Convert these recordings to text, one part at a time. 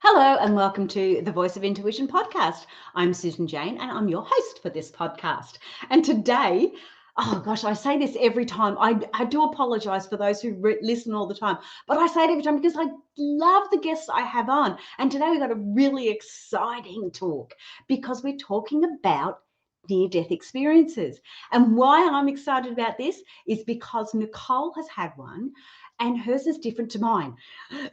Hello and welcome to the Voice of Intuition podcast. I'm Susan Jane and I'm your host for this podcast. And today, oh gosh, I say this every time. I do apologize for those who listen all the time, but I say it every time because I love the guests I have on. And today we've got a really exciting talk because we're talking about near-death experiences. And why I'm excited about this is because Nicole has had one and hers is different to mine.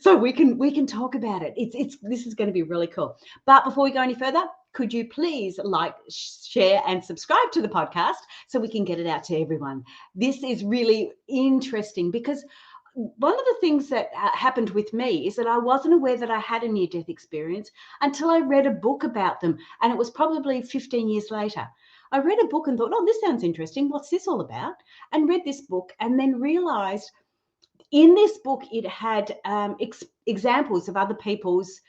So we can talk about it. This is going to be really cool. But before we go any further, could you please like, share, and subscribe to the podcast so we can get it out to everyone? This is really interesting because one of the things that happened with me is that I wasn't aware that I had a near-death experience until I read a book about them, and it was probably 15 years later. I read a book and thought, oh, this sounds interesting. What's this all about? And read this book and then realized in this book, it had examples of other people's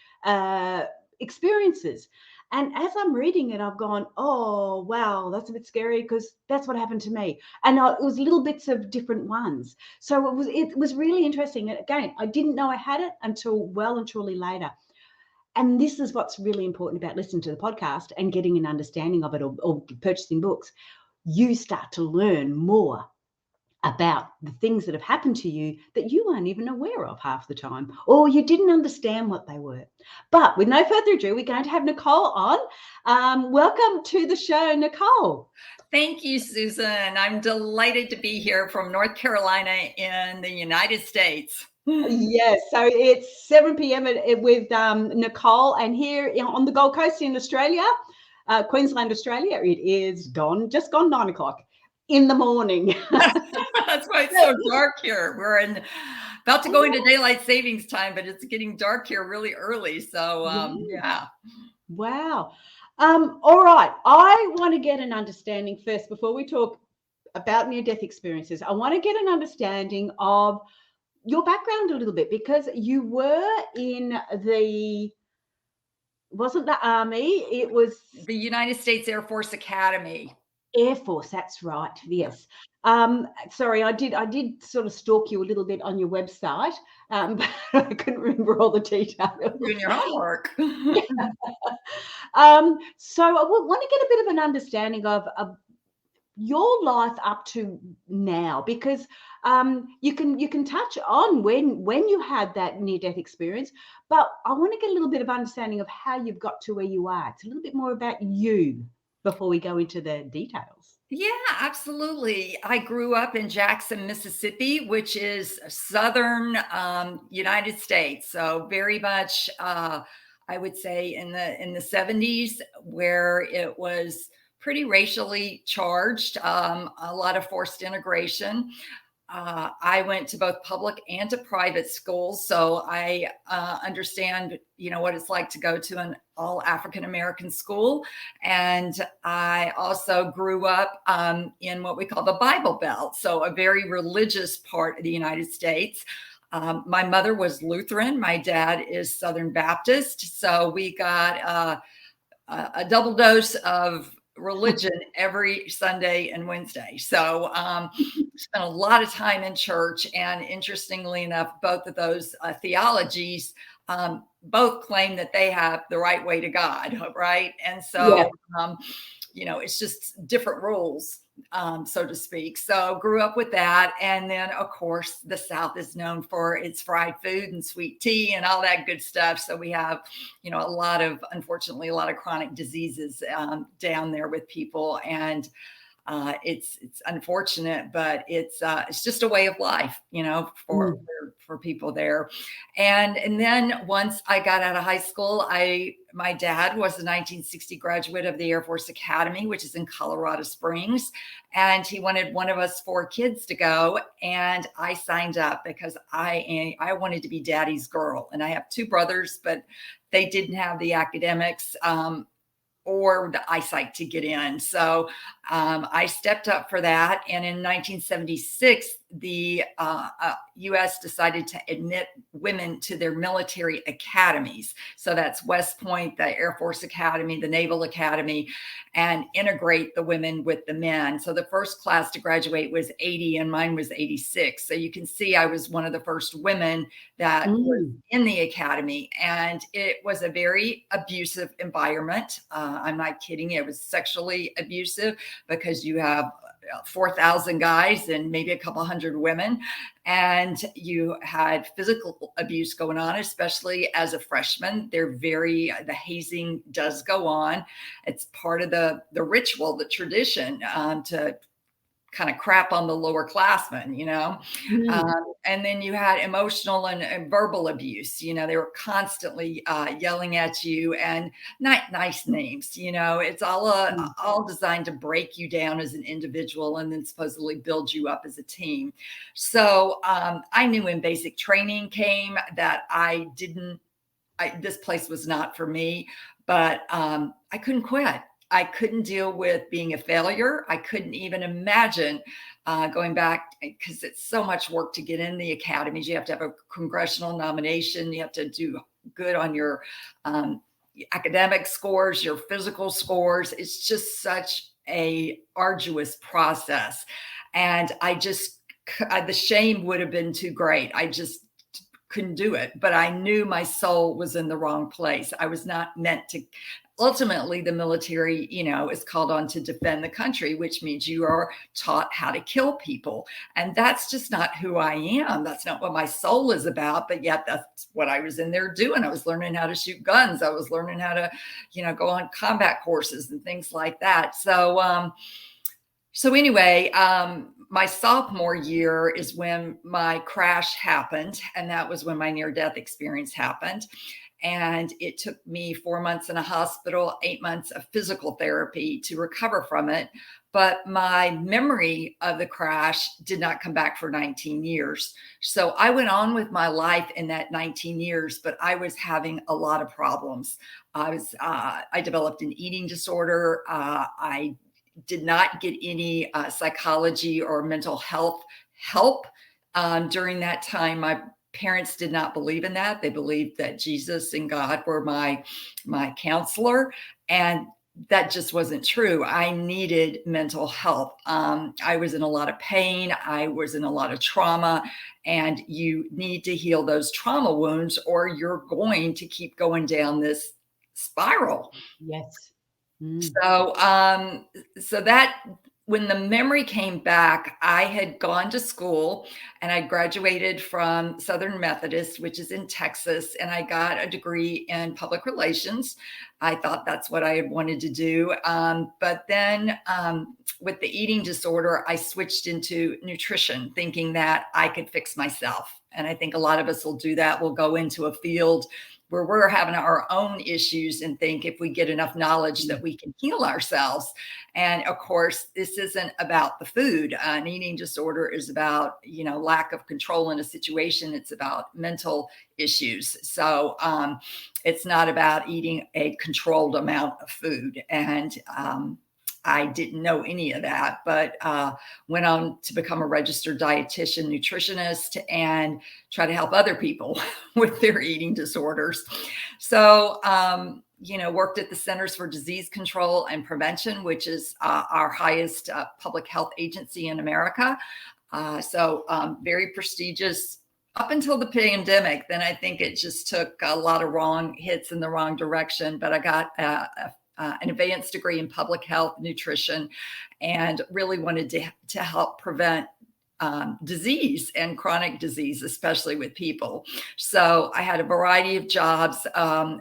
experiences. And as I'm reading it, I've gone, oh, wow, that's a bit scary because that's what happened to me. And it was little bits of different ones. So it was really interesting. And again, I didn't know I had it until well and truly later. And this is what's really important about listening to the podcast and getting an understanding of it or purchasing books. You start to learn more about the things that have happened to you that you weren't even aware of half the time, or you didn't understand what they were. But with no further ado, we're going to have Nicole on. Welcome to the show, Nicole. Thank you, Susan. I'm delighted to be here from North Carolina in the United States. Yes, so it's 7 p.m. with Nicole, and here on the Gold Coast in Australia, Queensland, Australia, it is just gone 9 o'clock in the morning. That's why it's so dark here. We're about to go into daylight savings time, but it's getting dark here really early. So yeah. Wow. All right. I want to get an understanding first before we talk about near-death experiences. I want to get an understanding of your background a little bit because you were in wasn't the Army, it was the United States Air Force Academy. Air Force, that's right. Yes. Sorry, I did sort of stalk you a little bit on your website, but I couldn't remember all the details. Doing your homework. So I want to get a bit of an understanding of your life up to now, because you can touch on when you had that near-death experience, but I want to get a little bit of understanding of how you've got to where you are. It's a little bit more about you before we go into the details. Yeah, absolutely. I grew up in Jackson, Mississippi, which is southern United States. So very much, I would say, in the 70s, where it was pretty racially charged, a lot of forced integration. I went to both public and to private schools, so I understand, what it's like to go to an all African-American school. And I also grew up in what we call the Bible Belt, so a very religious part of the United States. My mother was Lutheran. My dad is Southern Baptist. So we got a double dose of religion every Sunday and Wednesday. So spent a lot of time in church. And interestingly enough, both of those theologies both claim that they have the right way to God, right? And so, it's just different rules, so to speak. So grew up with that. And then, of course, the South is known for its fried food and sweet tea and all that good stuff. So we have, unfortunately, a lot of chronic diseases down there with people. And it's unfortunate, but it's just a way of life, for people there. And then once I got out of high school, my dad was a 1960 graduate of the Air Force Academy, which is in Colorado Springs. And he wanted one of us 4 kids to go. And I signed up because I wanted to be daddy's girl. And I have 2 brothers, but they didn't have the academics or the eyesight to get in. So I stepped up for that. And in 1976, the U.S. decided to admit women to their military academies. So that's West Point, the Air Force Academy, the Naval Academy, and integrate the women with the men. So the first class to graduate was 80 and mine was 86. So you can see I was one of the first women that was in the academy. And it was a very abusive environment. I'm not kidding. It was sexually abusive because you have 4,000 guys and maybe a couple hundred women. And you had physical abuse going on, especially as a freshman. The hazing does go on. It's part of the ritual, the tradition, to kind of crap on the lower classmen, and then you had emotional and verbal abuse. They were constantly yelling at you and not nice names. It's all designed to break you down as an individual and then supposedly build you up as a team. So I knew when basic training came that this place was not for me, but I couldn't quit. I couldn't deal with being a failure. I couldn't even imagine going back, because it's so much work to get in the academies. You have to have a congressional nomination. You have to do good on your academic scores, your physical scores. It's just such a arduous process. And the shame would have been too great. I just couldn't do it, but I knew my soul was in the wrong place. I was not meant to. Ultimately, the military, is called on to defend the country, which means you are taught how to kill people. And that's just not who I am. That's not what my soul is about. But yet that's what I was in there doing. I was learning how to shoot guns. I was learning how to, go on combat courses and things like that. So anyway, my sophomore year is when my crash happened. And that was when my near-death experience happened. And it took me 4 months in a hospital, 8 months of physical therapy to recover from it. But my memory of the crash did not come back for 19 years. So I went on with my life in that 19 years, but I was having a lot of problems. I developed an eating disorder. I did not get any psychology or mental health help during that time. My parents did not believe in that. They believed that Jesus and God were my counselor, and that just wasn't true. I needed mental health. I was in a lot of pain. I was in a lot of trauma, and you need to heal those trauma wounds, or you're going to keep going down this spiral. Yes. So that when the memory came back, I had gone to school and I graduated from Southern Methodist, which is in Texas, and I got a degree in public relations. I thought that's what I had wanted to do. But then with the eating disorder, I switched into nutrition, thinking that I could fix myself. And I think a lot of us will do that. We'll go into a field where we're having our own issues and think if we get enough knowledge that we can heal ourselves. And of course, this isn't about the food. An eating disorder is about, lack of control in a situation. It's about mental issues. So it's not about eating a controlled amount of food. And I didn't know any of that, but went on to become a registered dietitian, nutritionist, and try to help other people with their eating disorders. So, worked at the Centers for Disease Control and Prevention, which is our highest public health agency in America. So very prestigious up until the pandemic. Then I think it just took a lot of wrong hits in the wrong direction, but I got an advanced degree in public health nutrition, and really wanted to help prevent disease and chronic disease, especially with people. So I had a variety of jobs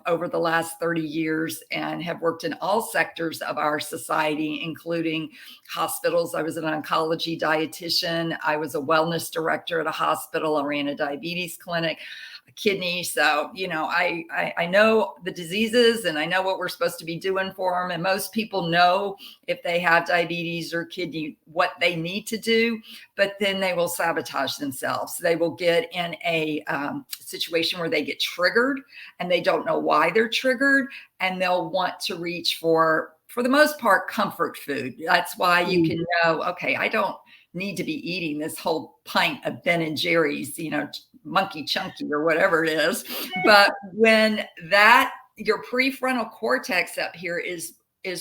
over the last 30 years and have worked in all sectors of our society, including hospitals. I was an oncology dietitian. I was a wellness director at a hospital. I ran a diabetes clinic, a kidney. So, I know the diseases and I know what we're supposed to be doing for them. And most people know if they have diabetes or kidney, what they need to do, but then they will sabotage themselves. They will get in a situation where they get triggered and they don't know why they're triggered. And they'll want to reach for for the most part, comfort food. That's why you can know, okay, I don't need to be eating this whole pint of Ben and Jerry's, monkey chunky or whatever it is. But when your prefrontal cortex up here is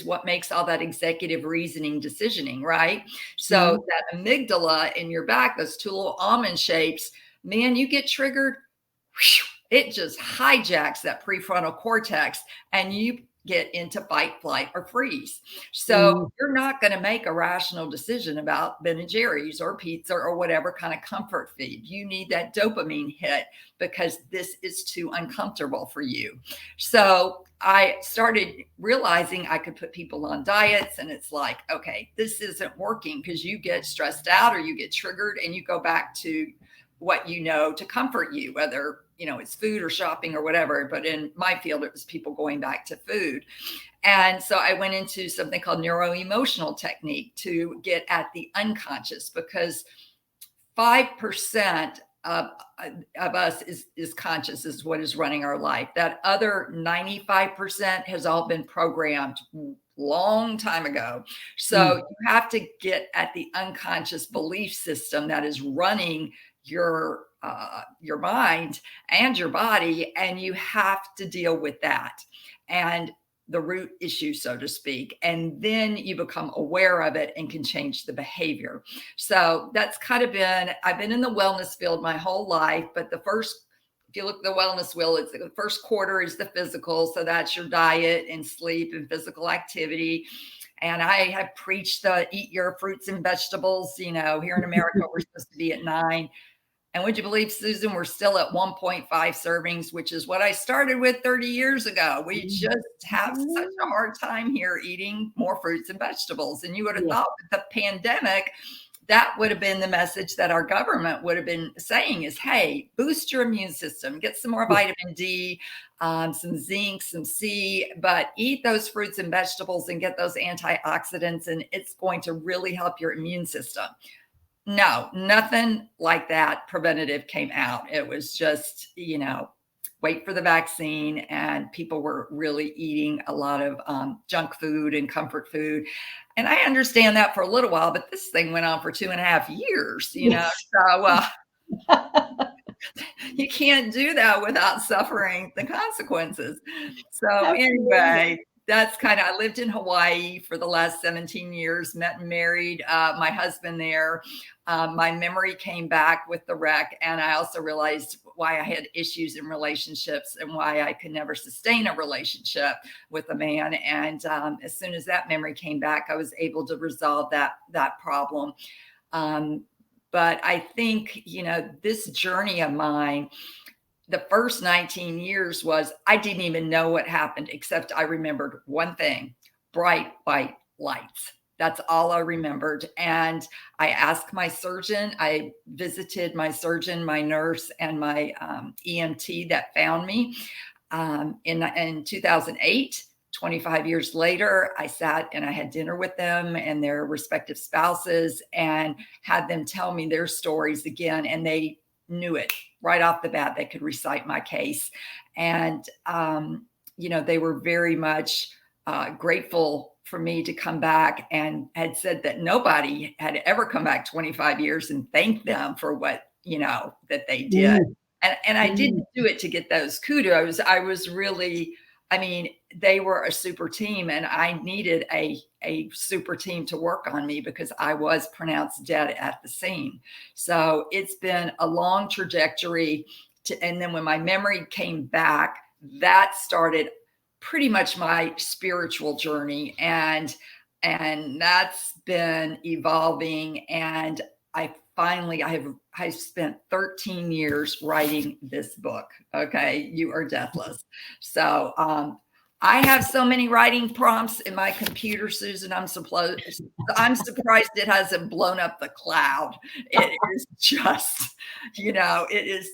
what makes all that executive reasoning decisioning, right? So that amygdala in your back, those two little almond shapes, man, you get triggered, it just hijacks that prefrontal cortex and you get into fight, flight, or freeze. So you're not going to make a rational decision about Ben and Jerry's or pizza or whatever kind of comfort food. You need that dopamine hit because this is too uncomfortable for you. So I started realizing I could put people on diets, and it's like, okay, this isn't working, because you get stressed out or you get triggered and you go back to what you know to comfort you, whether it's food or shopping or whatever. But in my field, it was people going back to food. And so I went into something called neuro-emotional technique to get at the unconscious, because 5% of us is conscious, is what is running our life. That other 95% has all been programmed long time ago. So you have to get at the unconscious belief system that is running your mind and your body, and you have to deal with that and the root issue, so to speak, and then you become aware of it and can change the behavior. So that's kind of I've been in the wellness field my whole life, but if you look at the wellness wheel, it's the first quarter is the physical. So that's your diet and sleep and physical activity. And I have preached the eat your fruits and vegetables. Here in America, we're supposed to be at 9. And would you believe, Susan, we're still at 1.5 servings, which is what I started with 30 years ago. We just have such a hard time here eating more fruits and vegetables. And you would have thought with the pandemic, that would have been the message that our government would have been saying is, hey, boost your immune system, get some more vitamin D, some zinc, some C, but eat those fruits and vegetables and get those antioxidants, and it's going to really help your immune system. No, nothing like that preventative came out. It was just, wait for the vaccine, and people were really eating a lot of junk food and comfort food. And I understand that for a little while, but this thing went on for 2.5 years, so you can't do that without suffering the consequences. So anyway, that's I lived in Hawaii for the last 17 years, met and married my husband there. My memory came back with the wreck. And I also realized why I had issues in relationships and why I could never sustain a relationship with a man. And as soon as that memory came back, I was able to resolve that problem. But I think, this journey of mine, the first 19 years was, I didn't even know what happened, except I remembered one thing: bright white lights. That's all I remembered. And I asked my surgeon, I visited my surgeon, my nurse, and my EMT that found me in 2008. 25 years later, I sat and I had dinner with them and their respective spouses and had them tell me their stories again. And they knew it right off the bat. They could recite my case. And, they were very much grateful for me to come back, and had said that nobody had ever come back 25 years and thanked them for what, that they did. And I didn't do it to get those kudos. I was really, they were a super team, and I needed a super team to work on me because I was pronounced dead at the scene. So it's been a long trajectory and then when my memory came back, that started pretty much my spiritual journey. And that's been evolving. And I spent 13 years writing this book. Okay. You Are Deathless. So, I have so many writing prompts in my computer, Susan. I'm surprised it hasn't blown up the cloud. It is just, it is.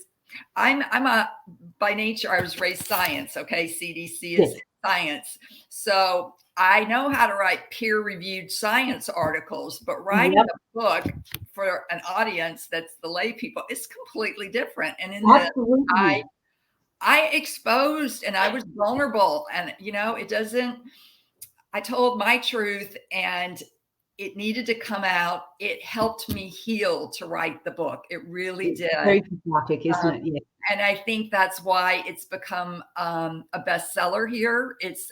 By nature, I was raised science. Okay. CDC is science. So I know how to write peer-reviewed science articles, but writing a book for an audience that's the lay people is completely different. And in this, I exposed, and I was vulnerable, and it doesn't, I told my truth, and it needed to come out. It helped me heal to write the book. It really It's did. very cathartic, isn't it? Yeah. And I think that's why it's become a bestseller here. It's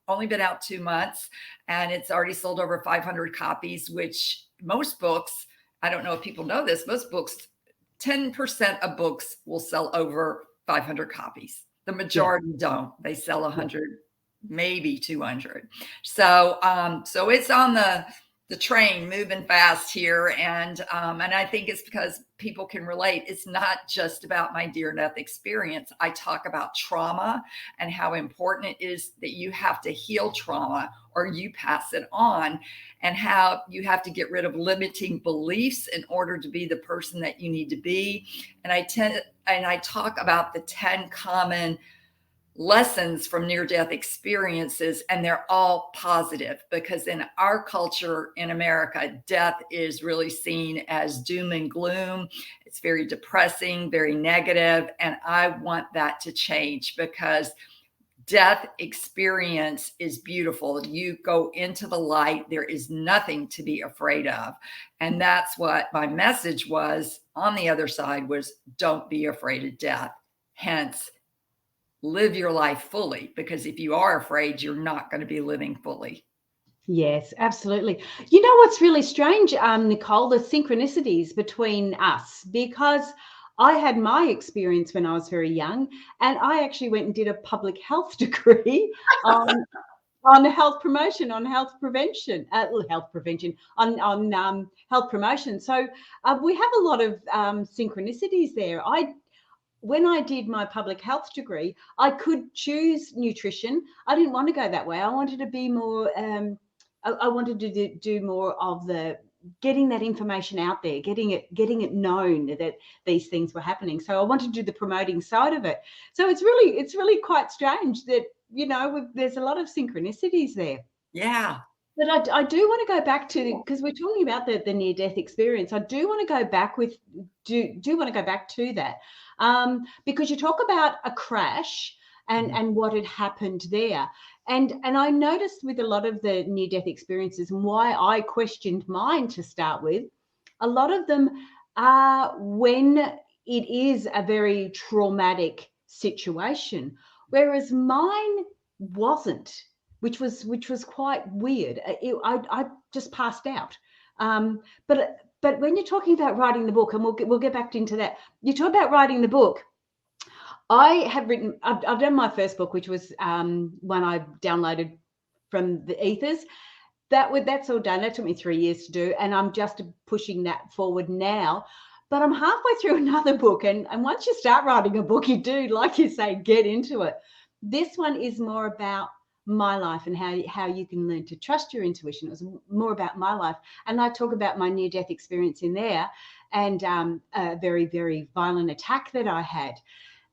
only been out 2 months, and it's already sold over 500 copies, which most books, I don't know if people know this, most books, 10% of books will sell over 500 copies. The majority don't. They sell 100, maybe 200. So so it's on the train moving fast here, and I think it's because people can relate. It's not just about my near-death experience. I talk about trauma and how important it is that you have to heal trauma or you pass it on, and how you have to get rid of limiting beliefs in order to be the person that you need to be. And I talk about the 10 common lessons from near-death experiences, and they're all positive, because in our culture in America, death is really seen as doom and gloom. It's very depressing, very negative, and I want that to change, because death experience is beautiful. You go into the light. There is nothing to be afraid of. And that's what my message was on the other side, was don't be afraid of death. Hence, live your life fully, because if you are afraid, you're not going to be living fully. Yes, absolutely. You know what's really strange, Nicole, the synchronicities between us, because I had my experience when I was very young, and I actually went and did a public health degree on health promotion, on health prevention, on health promotion. So we have a lot of synchronicities there. When I did my public health degree, I could choose nutrition. I didn't want to go that way. I wanted to be more, I wanted to do more of the getting that information out there, getting it known that these things were happening. So I wanted to do the promoting side of it. So it's really quite strange that, there's a lot of synchronicities there. Yeah. But I do want to go back to, because we're talking about the near-death experience. I do want to go back to that, because you talk about a crash and what had happened there, and I noticed with a lot of the near-death experiences, and why I questioned mine to start with, a lot of them are when it is a very traumatic situation, whereas mine wasn't, which was quite weird. I just passed out. But when you're talking about writing the book, and we'll get back into that, you talk about writing the book. I've done my first book, which was one I downloaded from the ethers. That's all done. That took me 3 years to do, and I'm just pushing that forward now. But I'm halfway through another book, and once you start writing a book, you do, like you say, get into it. This one is more about my life and how you can learn to trust your intuition. It was more about my life, and I talk about my near-death experience in there, and a very, very violent attack that I had,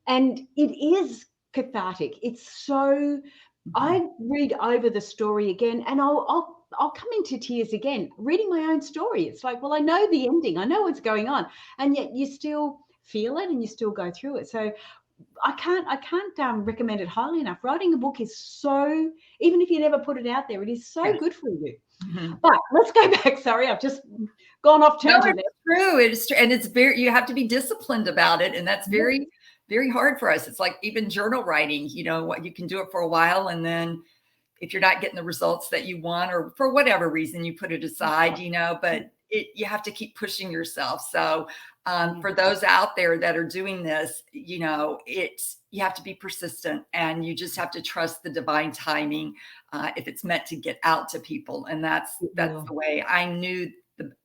and it is cathartic. It's so. I read over the story again, and I'll come into tears again reading my own story. It's like, well, I know the ending, I know what's going on, and yet you still feel it and you still go through it. So I can't recommend it highly enough. Writing a book is so, even if you never put it out there, it is so good for you. But let's go back. Sorry, I've just gone off tangent. No, it's true. It's true. And it's you have to be disciplined about it. And that's very, very hard for us. It's like even journal writing, what you can do it for a while. And then if you're not getting the results that you want, or for whatever reason, you put it aside, but you have to keep pushing yourself. So for those out there that are doing this, you have to be persistent, and you just have to trust the divine timing if it's meant to get out to people. And that's the way I knew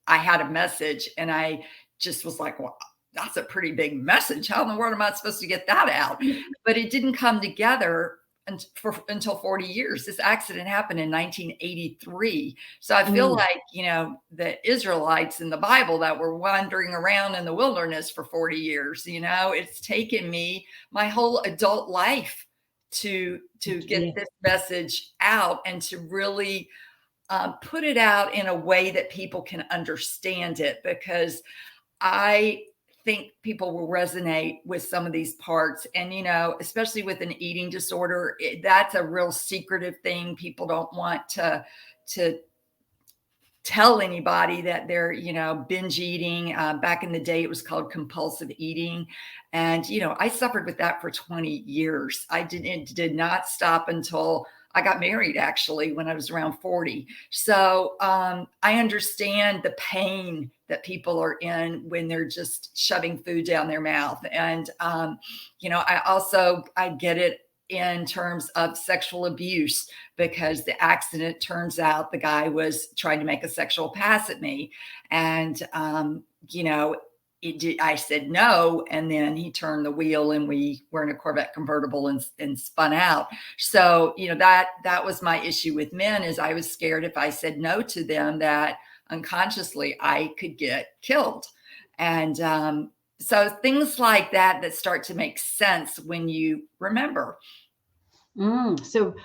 I had a message, and I just was like, well, that's a pretty big message. How in the world am I supposed to get that out? But it didn't come together until 40 years. This accident happened in 1983. So I feel like, the Israelites in the Bible that were wandering around in the wilderness for 40 years, it's taken me my whole adult life to get this message out, and to really put it out in a way that people can understand it, because I think people will resonate with some of these parts. And, especially with an eating disorder, that's a real secretive thing. People don't want to tell anybody that they're, binge eating. Back in the day, it was called compulsive eating. And, I suffered with that for 20 years. It did not stop until I got married, actually, when I was around 40. So I understand the pain that people are in when they're just shoving food down their mouth. And, I get it in terms of sexual abuse, because the accident turns out the guy was trying to make a sexual pass at me. And, I said no, and then he turned the wheel and we were in a Corvette convertible and spun out. So, that was my issue with men, is I was scared if I said no to them that unconsciously I could get killed. And so things like that start to make sense when you remember. So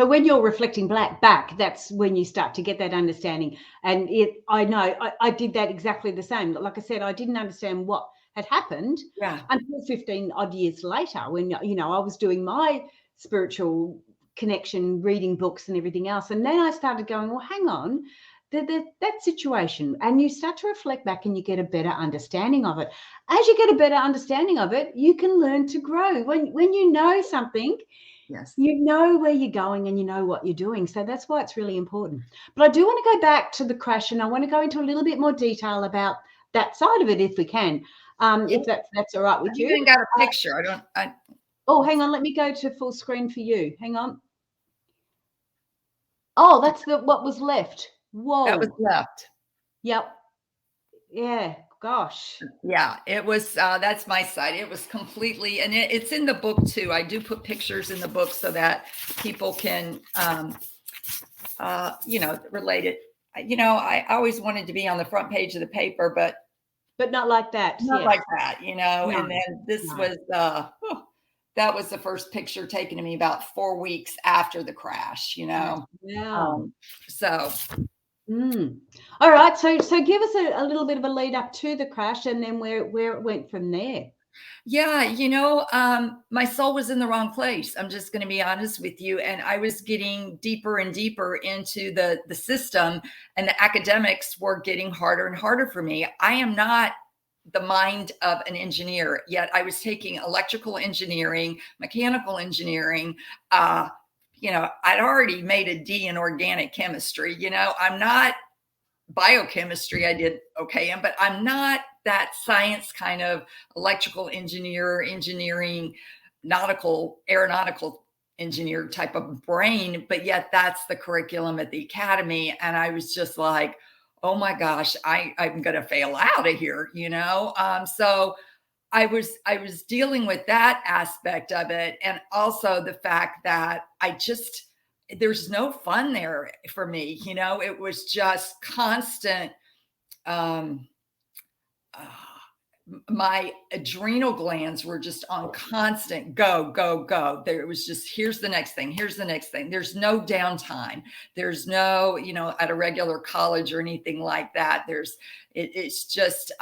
when you're reflecting back, that's when you start to get that understanding. And I know I did that exactly the same. Like I said, I didn't understand what had happened until 15 odd years later, when, I was doing my spiritual connection, reading books and everything else. And then I started going, well, hang on, that situation, and you start to reflect back and you get a better understanding of it. As you get a better understanding of it, you can learn to grow. When you know something, yes, you know where you're going and you know what you're doing. So that's why it's really important. But I do want to go back to the crash, and I want to go into a little bit more detail about that side of it if we can. If that's all right with you. I even got a picture. Oh, hang on, let me go to full screen for you. Hang on. Oh, that's what was left. Whoa. That was left. Yep. Yeah. Gosh. Yeah, it was, that's my side. It was completely, and it's in the book too. I do put pictures in the book so that people can, relate it. I always wanted to be on the front page of the paper, but not like that. Not like that, No, and then this was, that was the first picture taken to me about 4 weeks after the crash, Wow. So. All right. So give us a little bit of a lead up to the crash, and then where it went from there. Yeah, my soul was in the wrong place. I'm just going to be honest with you. And I was getting deeper and deeper into the system, and the academics were getting harder and harder for me. I am not the mind of an engineer, yet I was taking electrical engineering, mechanical engineering. I'd already made a D in organic chemistry. I'm not biochemistry. I did okay in, but I'm not that science kind of electrical engineering, aeronautical engineer type of brain. But yet that's the curriculum at the academy. And I was just like, oh my gosh, I'm going to fail out of here, So I was dealing with that aspect of it. And also the fact that there's no fun there for me. It was just constant. My adrenal glands were just on constant go, go, go. There was just, here's the next thing. Here's the next thing. There's no downtime. There's no, at a regular college or anything like that. It's just,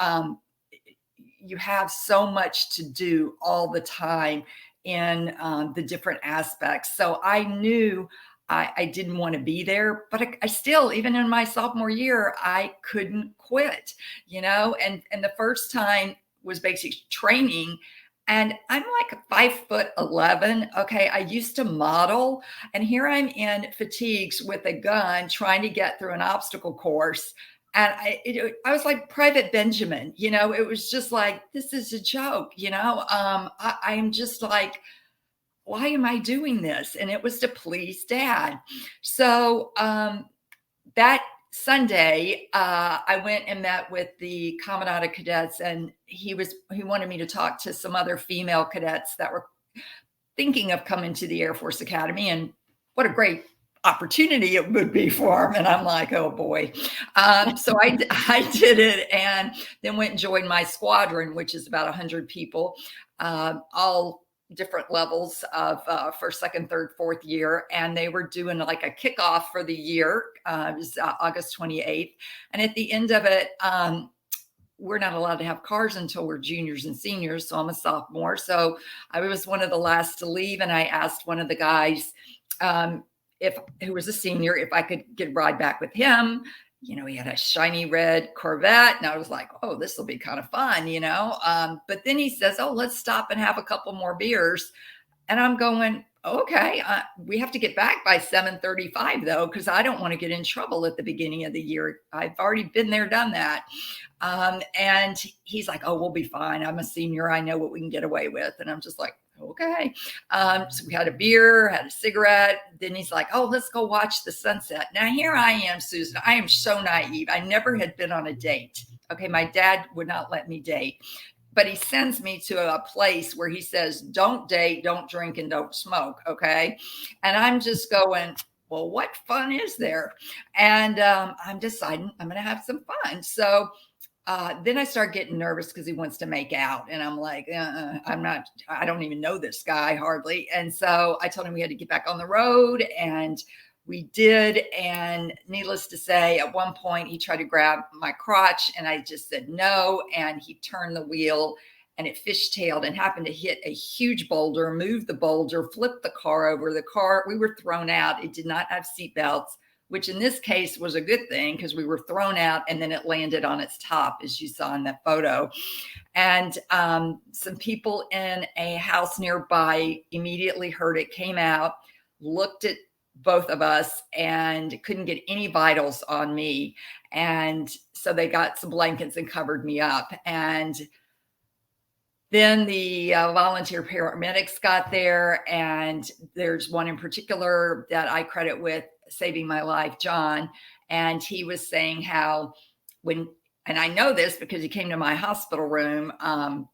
you have so much to do all the time in the different aspects. So I knew I didn't want to be there, but I still, even in my sophomore year, I couldn't quit, and the first time was basic training. And I'm like 5'11". Okay. I used to model, and here I'm in fatigues with a gun trying to get through an obstacle course. And I was like Private Benjamin, it was just like, this is a joke, I'm just like, why am I doing this? And it was to please Dad. So that Sunday, I went and met with the Commandant of Cadets, and he wanted me to talk to some other female cadets that were thinking of coming to the Air Force Academy, and what a great opportunity it would be for them. And I'm like, oh boy. So I did it, and then went and joined my squadron, which is about 100 people, all different levels of first, second, third, fourth year. And they were doing like a kickoff for the year. It was August 28th. And at the end of it, we're not allowed to have cars until we're juniors and seniors. So I'm a sophomore. So I was one of the last to leave. And I asked one of the guys, who was a senior, if I could get a ride back with him. You know, he had a shiny red Corvette, and I was like, oh, this will be kind of fun, you know. But then he says, oh, let's stop and have a couple more beers. And I'm going, okay, we have to get back by 7:35 though, because I don't want to get in trouble at the beginning of the year. I've already been there, done that. And he's like, oh, we'll be fine. I'm a senior. I know what we can get away with. And I'm just like, okay. So we had a beer, had a cigarette. Then he's like, oh, let's go watch the sunset. Now here I am, Susan. I am so naive. I never had been on a date. Okay. My dad would not let me date, but he sends me to a place where he says, don't date, don't drink, and don't smoke. Okay. And I'm just going, well, what fun is there? And I'm deciding I'm going to have some fun. So then I start getting nervous because he wants to make out. And I'm like, I don't even know this guy hardly. And so I told him we had to get back on the road, and we did. And needless to say, at one point he tried to grab my crotch and I just said no. And he turned the wheel and it fishtailed and happened to hit a huge boulder, moved the boulder, flipped the car over. The car, we were thrown out. It did not have seat belts, which in this case was a good thing because we were thrown out and then it landed on its top, as you saw in that photo. And some people in a house nearby immediately heard it, came out, looked at both of us, and couldn't get any vitals on me. And so they got some blankets and covered me up. And then the volunteer paramedics got there, and there's one in particular that I credit with saving my life, John. And he was saying how and I know this because he came to my hospital room, I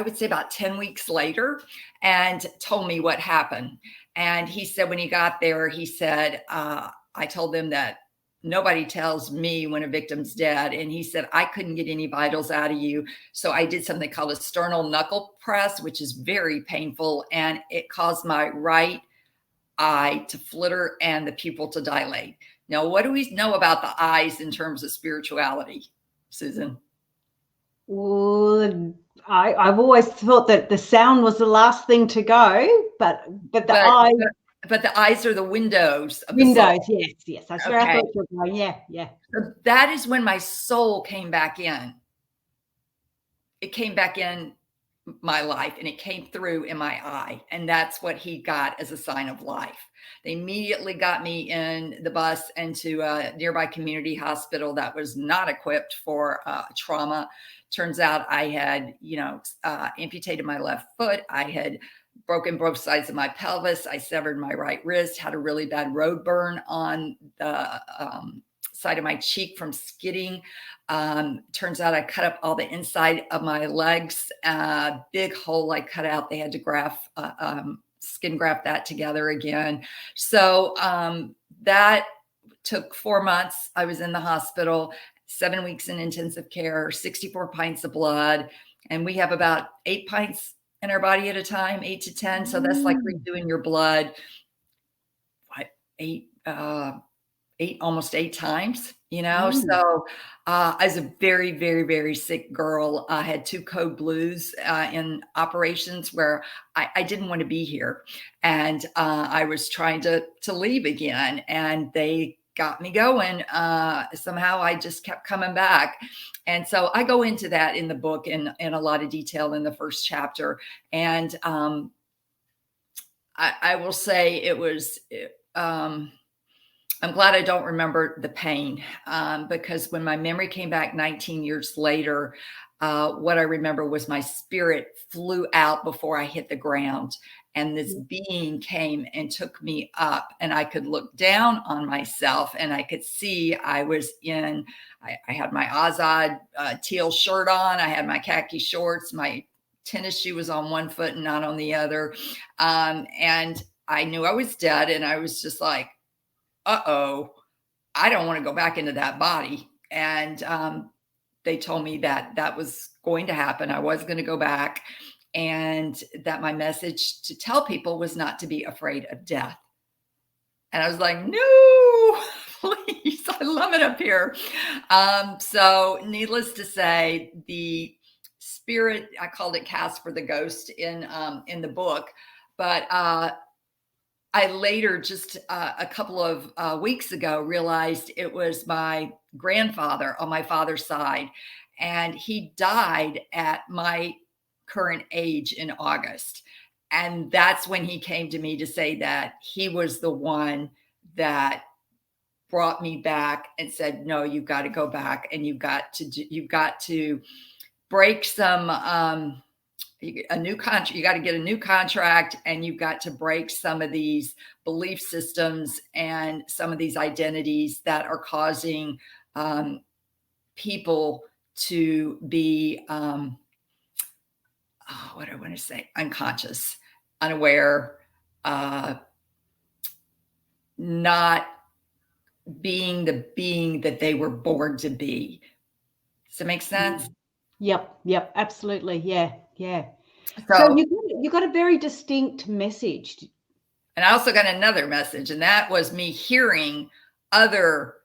would say about 10 weeks later, and told me what happened. And he said, when he got there, he said, I told them that nobody tells me when a victim's dead. And he said, I couldn't get any vitals out of you. So I did something called a sternal knuckle press, which is very painful. And it caused my right eye to flitter and the pupil to dilate. Now, what do we know about the eyes in terms of spirituality, Susan? Well, I've always thought that the sound was the last thing to go, but the eyes. But the eyes are the windows of windows. the soul. Yes. That's where I thought you were going. Yeah. So that is when my soul came back in. It came back in my life, and it came through in my eye. And that's what he got as a sign of life. They immediately got me in the bus and to a nearby community hospital that was not equipped for trauma. Turns out I had, amputated my left foot. I had broken both sides of my pelvis. I severed my right wrist, had a really bad road burn on the side of my cheek from skidding. Turns out I cut up all the inside of my legs, big hole I cut out. They had to skin graft that together again. So that took 4 months. I was in the hospital, 7 weeks in intensive care, 64 pints of blood. And we have about 8 pints in our body at a time, 8 to 10. So that's like redoing your blood, almost eight times, So I was a very, very, very sick girl. I had 2 code blues in operations where I didn't want to be here. And I was trying to leave again, and they got me going. Somehow I just kept coming back. And so I go into that in the book in a lot of detail in the first chapter. And I will say it was, I'm glad I don't remember the pain, because when my memory came back 19 years later, what I remember was my spirit flew out before I hit the ground. And this being came and took me up, and I could look down on myself, and I could see I was I had my Azad teal shirt on. I had my khaki shorts. My tennis shoe was on one foot and not on the other. And I knew I was dead. And I was just like, uh-oh, I don't want to go back into that body. And they told me that was going to happen. I was going to go back, and that my message to tell people was not to be afraid of death. And I was like, no, Please, I love it up here. So needless to say, the spirit, I called it Casper the ghost in the book, but I later, just a couple of weeks ago, realized it was my grandfather on my father's side, and he died at my current age in August. And that's when he came to me to say that he was the one that brought me back and said, "No, you've got to go back, and you've got to break some a new contract. You got to get a new contract, and you've got to break some of these belief systems and some of these identities that are causing people to be what do I want to say, unconscious, unaware, not being the being that they were born to be." Does that make sense? Yep, absolutely. Yeah. So So, you got a very distinct message. and I also got another message, and that was me hearing other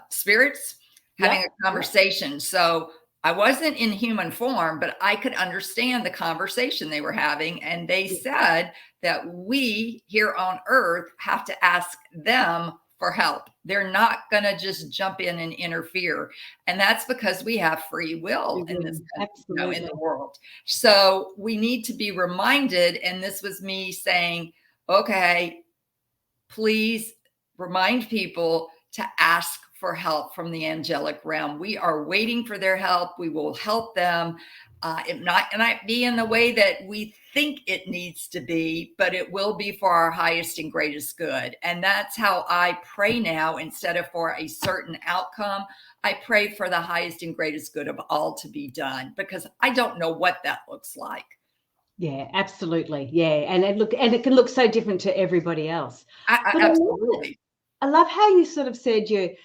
spirits having Yep. a conversation. So I wasn't in human form, but I could understand the conversation they were having. And they said that we here on earth have to ask them for help. They're not going to just jump in and interfere. And that's because we have free will in this country, in the world. So we need to be reminded. And this was me saying, okay, please remind people to ask for help from the angelic realm. We are waiting for their help. We will help them. It might not be in the way that we think it needs to be, but it will be for our highest and greatest good. And that's how I pray now. Instead of for a certain outcome, I pray for the highest and greatest good of all to be done, because I don't know what that looks like. Yeah, absolutely. Yeah. And it can look so different to everybody else. Absolutely. I love how you sort of said you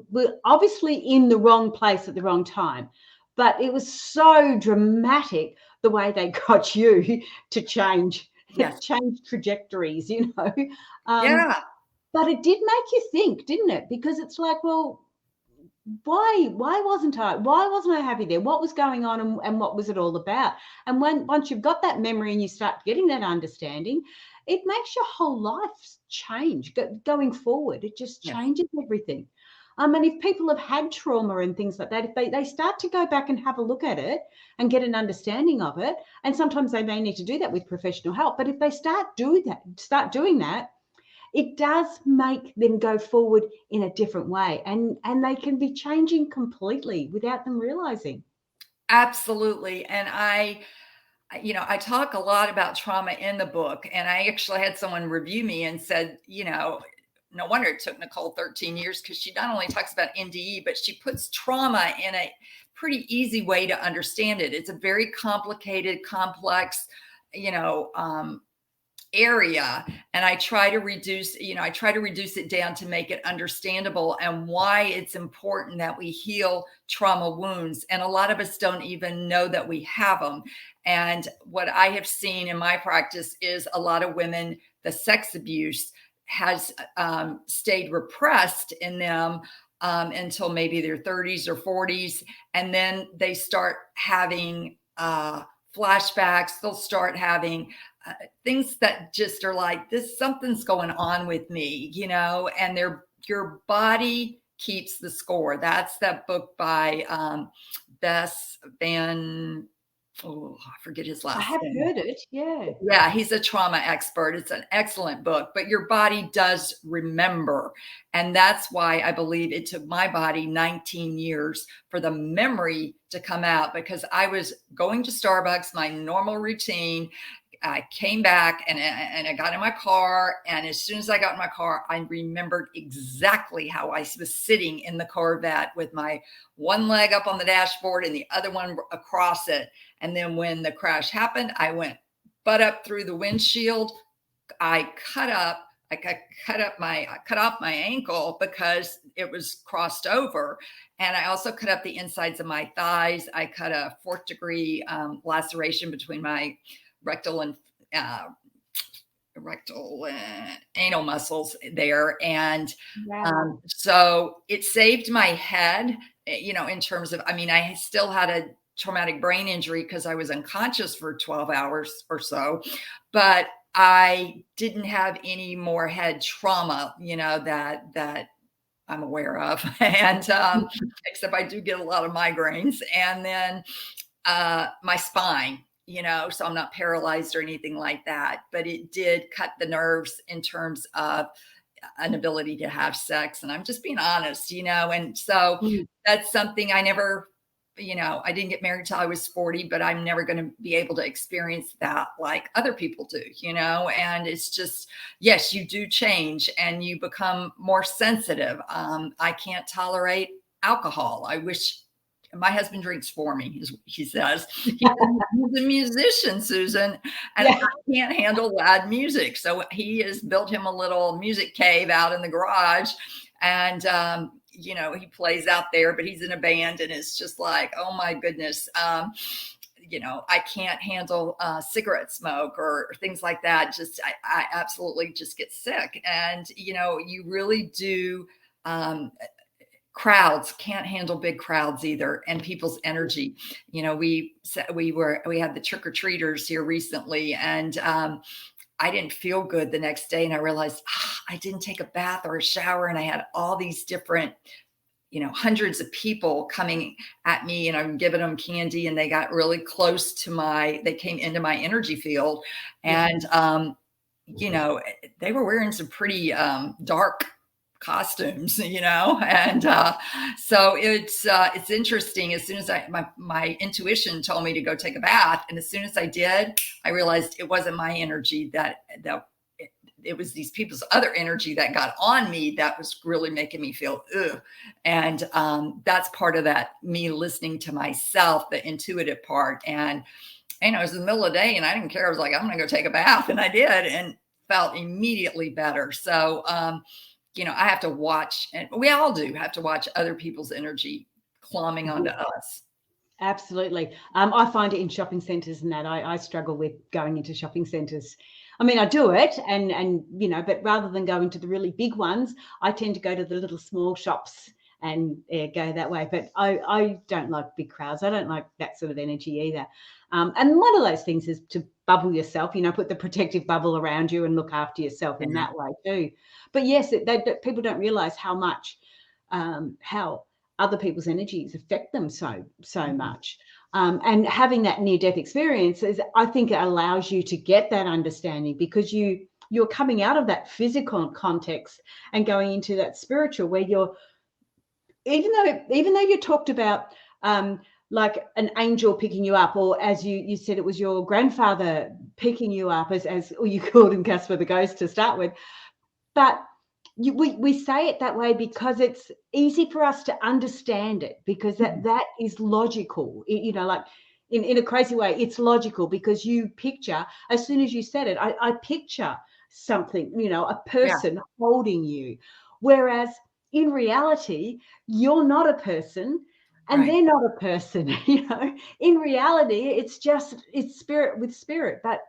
were obviously in the wrong place at the wrong time, but it was so dramatic the way they got you to change trajectories, Yeah. But it did make you think, didn't it? Because it's like, well, why wasn't I happy there? What was going on, and what was it all about? And once you've got that memory and you start getting that understanding, it makes your whole life change going forward. It just changes everything. And if people have had trauma and things like that, if they start to go back and have a look at it and get an understanding of it, and sometimes they may need to do that with professional help, but if they start doing that, it does make them go forward in a different way, and they can be changing completely without them realizing. Absolutely. And I talk a lot about trauma in the book, and I actually had someone review me and said, no wonder it took Nicole 13 years, because she not only talks about NDE, but she puts trauma in a pretty easy way to understand it. It's a very complicated, complex, area, and I try to reduce it down to make it understandable, and why it's important that we heal trauma wounds. And a lot of us don't even know that we have them. And what I have seen in my practice is a lot of women, the sex abuse has stayed repressed in them until maybe their 30s or 40s, and then they start having flashbacks. They'll start having things that just are like, this, something's going on with me, and your body keeps the score. That's that book by Bess Van, I forget his last name. I have heard it. Yeah, he's a trauma expert. It's an excellent book, but your body does remember. And that's why I believe it took my body 19 years for the memory to come out, because I was going to Starbucks, my normal routine. I came back and I got in my car. And as soon as I got in my car, I remembered exactly how I was sitting in the Corvette with my one leg up on the dashboard and the other one across it. And then when the crash happened, I went butt up through the windshield. I cut off my ankle because it was crossed over. And I also cut up the insides of my thighs. I cut a 4th degree laceration between my rectal and rectal anal muscles there. And Wow. so it saved my head, in terms of, I mean, I still had a traumatic brain injury because I was unconscious for 12 hours or so, but I didn't have any more head trauma, that I'm aware of. And except I do get a lot of migraines. And then my spine, so I'm not paralyzed or anything like that, but it did cut the nerves in terms of an ability to have sex. And I'm just being honest, and so Mm. that's something I never, I didn't get married till I was 40, but I'm never going to be able to experience that like other people do, and it's just, yes, you do change and you become more sensitive. I can't tolerate alcohol. I wish my husband drinks for me, he says. He's a musician, Susan, and Yeah. I can't handle loud music. So he has built him a little music cave out in the garage. And, he plays out there, but he's in a band and it's just like, oh my goodness. I can't handle cigarette smoke or things like that. Just, I absolutely just get sick. And, you really do, crowds can't handle big crowds either, and people's energy. We had the trick-or-treaters here recently, and I didn't feel good the next day, and I realized I didn't take a bath or a shower, and I had all these different, hundreds of people coming at me, and I'm giving them candy, and they got really close to they came into my energy field. And they were wearing some pretty dark costumes, and so it's interesting. As soon as my intuition told me to go take a bath, and as soon as I did, I realized it wasn't my energy that it was these people's other energy that got on me that was really making me feel ugh. And that's part of that, me listening to myself, the intuitive part. And it was in the middle of the day and I didn't care. I was like, I'm gonna go take a bath, and I did, and felt immediately better. So I have to watch, and we all do have to watch other people's energy climbing onto us. Absolutely. I find it in shopping centres and that I struggle with going into shopping centres. I mean, I do it and but rather than going to the really big ones, I tend to go to the little small shops and go that way. But I don't like big crowds. I don't like that sort of energy either. And one of those things is to bubble yourself, put the protective bubble around you and look after yourself in that way too. But yes, people don't realise how much, how other people's energies affect them so much. And having that near-death experience I think it allows you to get that understanding, because you're coming out of that physical context and going into that spiritual, where you're, even though you talked about like an angel picking you up, or as you said, it was your grandfather picking you up, as or you called him Casper the Ghost to start with, but we say it that way because it's easy for us to understand it, because that is logical. Like in a crazy way, it's logical, because you picture, as soon as you said it, I picture something, a person holding you, whereas in reality, you're not a person. And they're not a person, In reality, it's spirit with spirit. But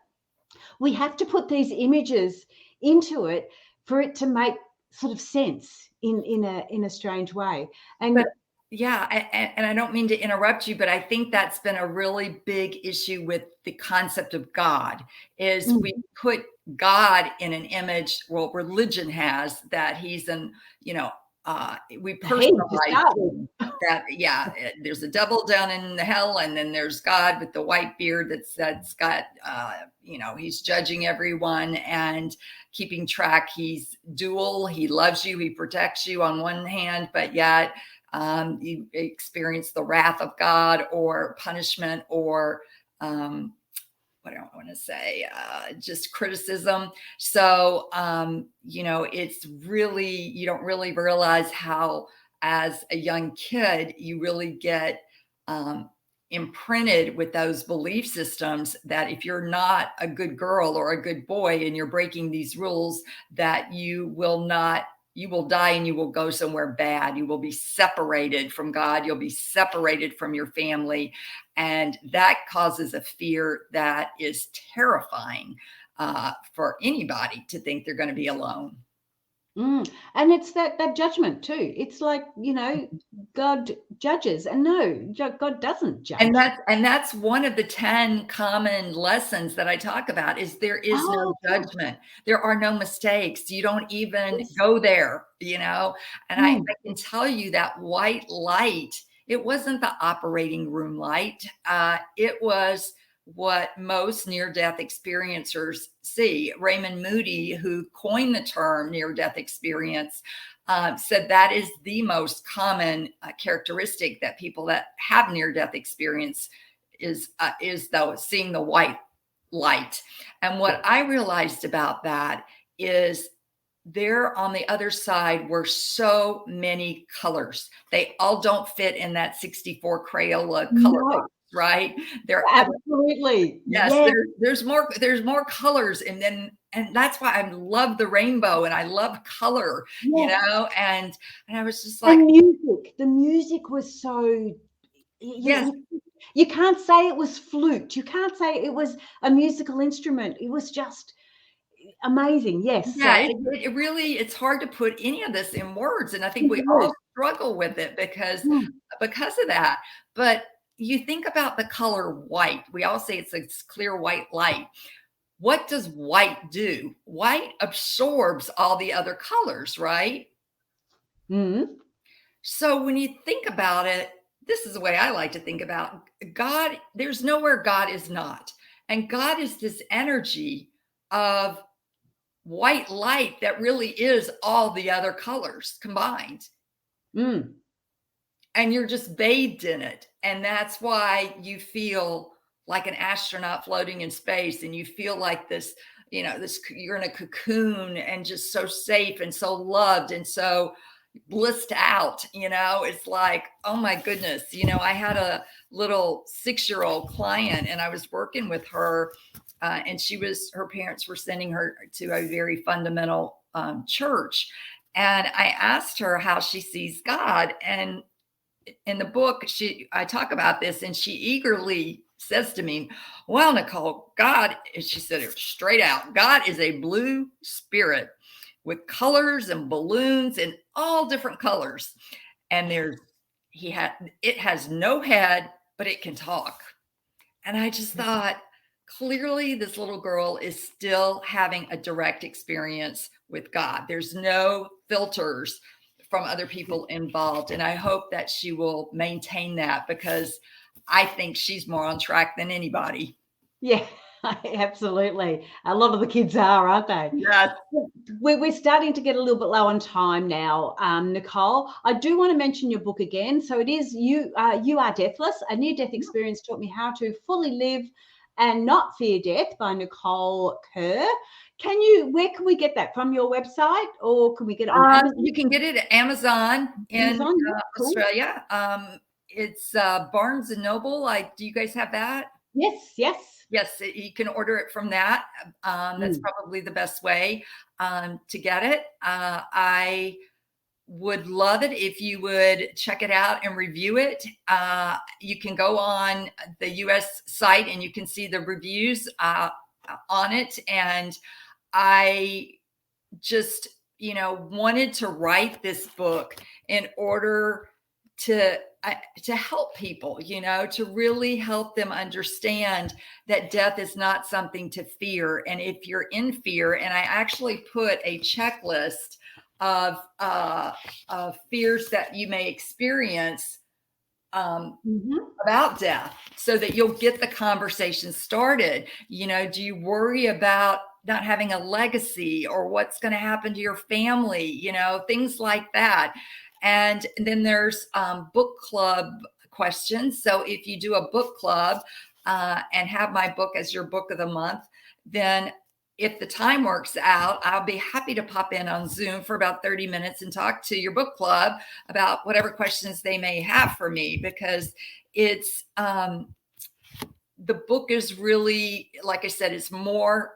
we have to put these images into it for it to make sort of sense in a strange way. And But yeah, and I don't mean to interrupt you, but I think that's been a really big issue with the concept of God, is we put God in an image, well, religion has, that he's we personalize that. Yeah, there's a devil down in the hell, and then there's God with the white beard that's got, he's judging everyone and keeping track. He's dual. He loves you. He protects you on one hand, but yet you experience the wrath of God or punishment, or what do I want to say? Just criticism. So, it's really, you don't really realize how, as a young kid, you really get imprinted with those belief systems that if you're not a good girl or a good boy and you're breaking these rules, that you will die and you will go somewhere bad. You will be separated from God. You'll be separated from your family. And that causes a fear that is terrifying. for anybody to think they're going to be alone. And it's that judgment too. It's like, God judges, and no, God doesn't judge. And that's one of the 10 common lessons that I talk about is there is no judgment. There are no mistakes. You don't even go there, And I can tell you that white light, it wasn't the operating room light. It was what most near-death experiencers see. Raymond Moody, who coined the term near-death experience, said that is the most common characteristic that people that have near-death experience is though seeing the white light. And what I realized about that is there on the other side were so many colors. They all don't fit in that 64 Crayola color box, right? They're absolutely. Yes. There's more colors. And that's why I love the rainbow and I love color, and I was just like, the music was so, you can't say it was flute. You can't say it was a musical instrument. It was just amazing. Yes. Yeah, it really, it's hard to put any of this in words. And I think we all struggle with it because of that. But you think about the color white. We all say it's a clear white light. What does white do? White absorbs all the other colors, right? So when you think about it, this is the way I like to think about God. There's nowhere God is not. And God is this energy of white light that really is all the other colors combined. And you're just bathed in it. And that's why you feel like an astronaut floating in space, and you feel like this, you're in a cocoon and just so safe and so loved and so blissed out. It's like, oh my goodness. I had a little 6-year-old client and I was working with her, and her parents were sending her to a very fundamental church. And I asked her how she sees God. And in the book, I talk about this, and she eagerly says to me, well, Nicole, God, and she said it straight out, God is a blue spirit with colors and balloons and all different colors. And it has no head, but it can talk. And I just thought, clearly this little girl is still having a direct experience with God. There's no filters from other people involved. And I hope that she will maintain that, because I think she's more on track than anybody. Yeah, absolutely. A lot of the kids are, aren't they? Yes. We're starting to get a little bit low on time now, Nicole. I do want to mention your book again. So it is You Are Deathless, a near-death experience taught me how to fully live and not fear death, by Nicole Kerr. Where can we get that? From your website, or can we get it on Amazon? You can get it at Amazon in Australia. It's Barnes and Noble. Do you guys have that? Yes. Yes, you can order it from that. That's probably the best way to get it. I would love it if you would check it out and review it. You can go on the US site and you can see the reviews on it. And I just, wanted to write this book in order to help people, to really help them understand that death is not something to fear. And if you're in fear, and I actually put a checklist of fears that you may experience about death, so that you'll get the conversation started. Do you worry about not having a legacy, or what's going to happen to your family? Things like that. And then there's book club questions. So if you do a book club and have my book as your book of the month, then if the time works out, I'll be happy to pop in on Zoom for about 30 minutes and talk to your book club about whatever questions they may have for me, because it's the book is really, like I said, it's more,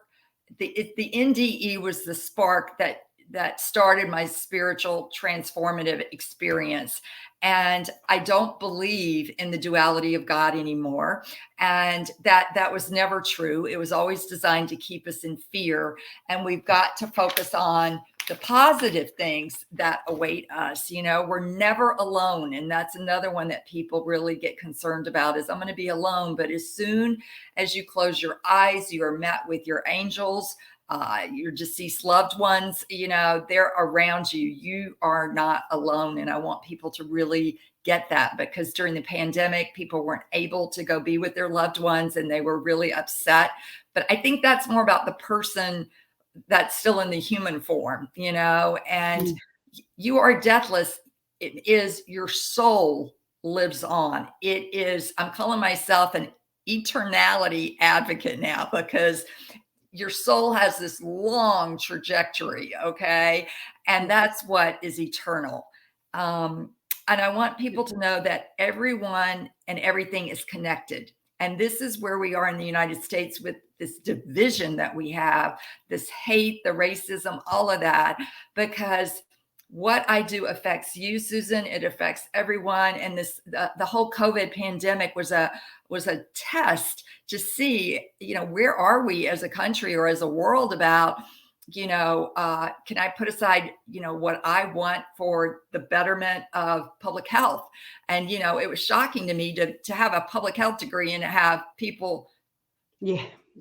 the NDE was the spark that that started my spiritual transformative experience. And I don't believe in the duality of God anymore. And that was never true. It was always designed to keep us in fear. And we've got to focus on the positive things that await us. We're never alone. And that's another one that people really get concerned about is I'm going to be alone. But as soon as you close your eyes, you are met with your angels, your deceased loved ones, they're around you. You are not alone. And I want people to really get that, because during the pandemic, people weren't able to go be with their loved ones and they were really upset. But I think that's more about the person that's still in the human form, and you are deathless. It is your soul lives on. It is, I'm calling myself an eternality advocate now, because your soul has this long trajectory. Okay. And that's what is eternal. And I want people to know that everyone and everything is connected. And this is where we are in the United States with this division that we have, this hate, the racism, all of that, because what I do affects you, Susan. It affects everyone. And the whole COVID pandemic was a test to see, where are we as a country or as a world about, can I put aside, what I want for the betterment of public health? And, it was shocking to me to have a public health degree and to have people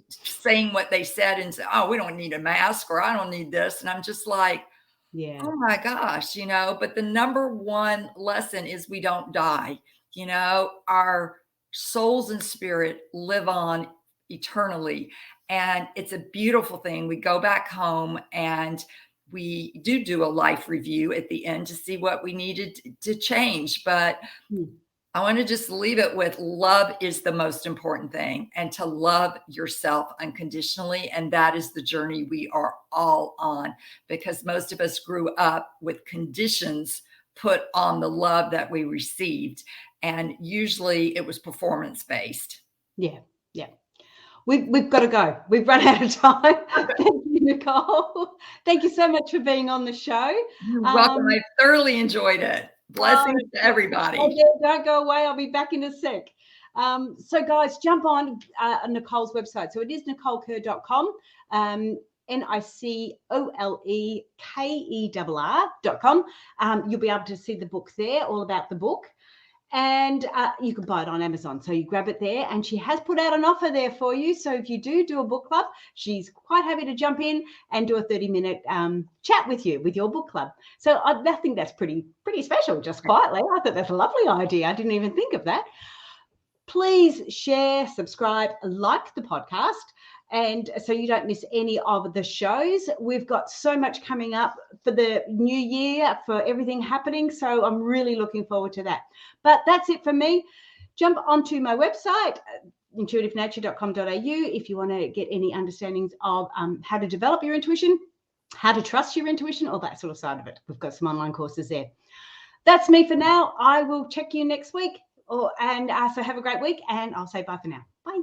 saying what they said and say, oh, we don't need a mask, or I don't need this. And I'm just like, oh my gosh, but the number one lesson is we don't die. Our souls and spirit live on eternally. And it's a beautiful thing. We go back home and we do a life review at the end to see what we needed to change. But I want to just leave it with love is the most important thing, and to love yourself unconditionally. And that is the journey we are all on, because most of us grew up with conditions put on the love that we received. And usually it was performance based. Yeah. We've got to go. We've run out of time. Thank you, Nicole. Thank you so much for being on the show. You're welcome. I thoroughly enjoyed it. Blessings to everybody. Don't go away. I'll be back in a sec. So guys, jump on Nicole's website. So it is NicoleKerr.com. NicoleKerr.com. You'll be able to see the book there, all about the book. And you can buy it on Amazon. So you grab it there, and she has put out an offer there for you. So if you do a book club, she's quite happy to jump in and do a 30-minute chat with you with your book club. So I think that's pretty special, just quietly. I thought that's a lovely idea. I didn't even think of that. Please share, subscribe, like the podcast, and so you don't miss any of the shows. We've got so much coming up for the new year, for everything happening. So I'm really looking forward to that. But that's it for me. Jump onto my website, intuitivenature.com.au, if you want to get any understandings of how to develop your intuition, how to trust your intuition, all that sort of side of it. We've got some online courses there. That's me for now. I will check you next week. So have a great week, and I'll say bye for now. Bye.